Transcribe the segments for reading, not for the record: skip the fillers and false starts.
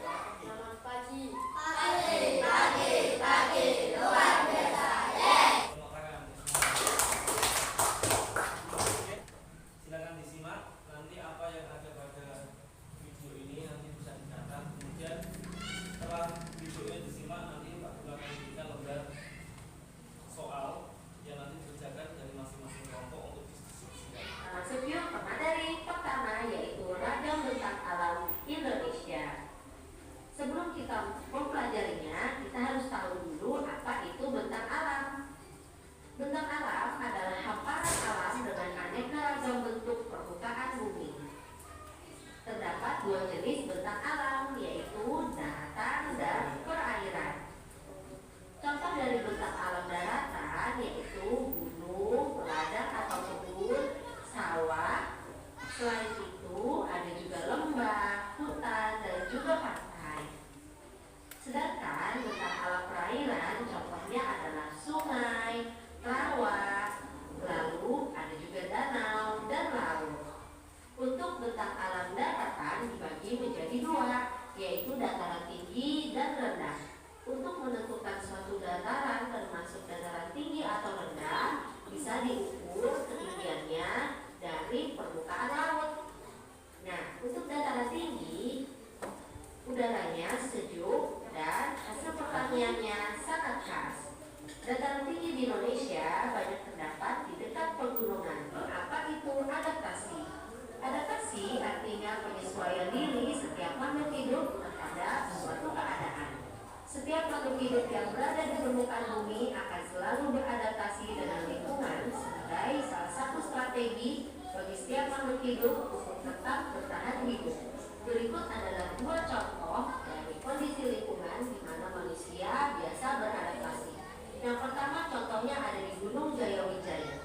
Selamat pagi. Pagi, luar biasa. Oke, silakan disimak nanti apa yang ada pada video ini nanti bisa dicatat. Kemudian setelah videonya disimak nanti Pak Guru akan memberikan lembar soal yang nanti dikerjakan dari masing-masing kelompok untuk diskusikan. Masuk yuk ke materi pertama, yaitu Ragam Bentang Alam Indonesia. Sebelum kita mempelajarinya, kita harus tahu dulu apa itu bentang alam. Bentang alam adalah hamparan alam dengan aneka ragam bentuk permukaan bumi. Terdapat dua jenis bentang alam, yaitu daratan dan perairan. Contoh dari bentang alam daratan yaitu gunung, ladang atau kebun, sawah. Selain itu ada juga lembah, hutan, dan juga pantai. Sedangkan bentang alam perairan contohnya adalah sungai, rawa, lalu ada juga danau dan laut. Untuk bentang alam daratan dibagi menjadi dua, yaitu dataran tinggi dan rendah. Untuk menentukan suatu dataran termasuk dataran tinggi atau rendah bisa diukur ketinggiannya dari permukaan laut. Nah, untuk dataran tinggi udaranya sejuk dan hasil pertaniannya sangat khas. Dataran tinggi di Indonesia banyak terdapat di dekat pegunungan. Apa itu adaptasi? Adaptasi artinya penyesuaian diri setiap makhluk hidup terhadap suatu keadaan. Setiap makhluk hidup yang berada di permukaan bumi akan selalu beradaptasi dengan lingkungan sebagai salah satu strategi bagi setiap makhluk hidup untuk tetap bertahan hidup. Berikut adalah dua contoh dari kondisi lingkungan di mana manusia biasa beradaptasi. Yang pertama contohnya ada di Gunung Jayawijaya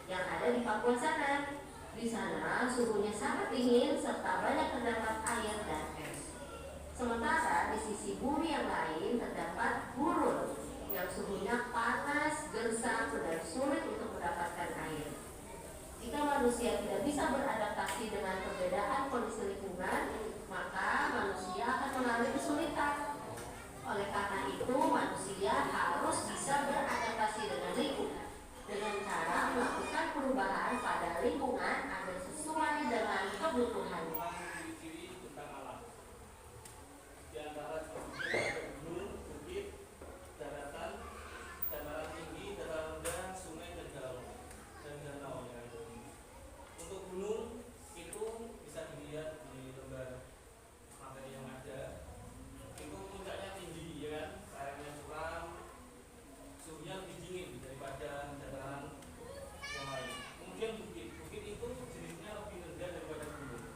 yang ada di Papua sana. Di sana suhunya sangat dingin serta banyak terdapat air dan es. Sementara di sisi bumi yang lain terdapat gurun yang suhunya panas, gersang, dan sulit untuk mendapatkan air. Jika manusia tidak bisa beradaptasi dengan perbedaan kondisi lingkungan, maka manusia akan mengalami kesulitan. Oleh karena itu, manusia harus bisa beradaptasi dengan lingkungan dengan cara melakukan perubahan pada lingkungan agar sesuai dengan kebutuhan. Ciri-ciri bentang alam di antara ciri-ciri ada gunung, bukit, daratan, dataran tinggi, dataran rendah, sungai dan danau yang ada. Untuk gunung itu bisa dilihat di lembar materi yang ada. Itu puncaknya tinggi, ya kan? Airnya curam, suhunya lebih dingin daripada dataran yang lain. Kemudian bukit itu jenisnya lebih rendah daripada gunung.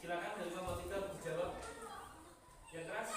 Silakan dari kelompok 3 untuk dijawab. Yang keras.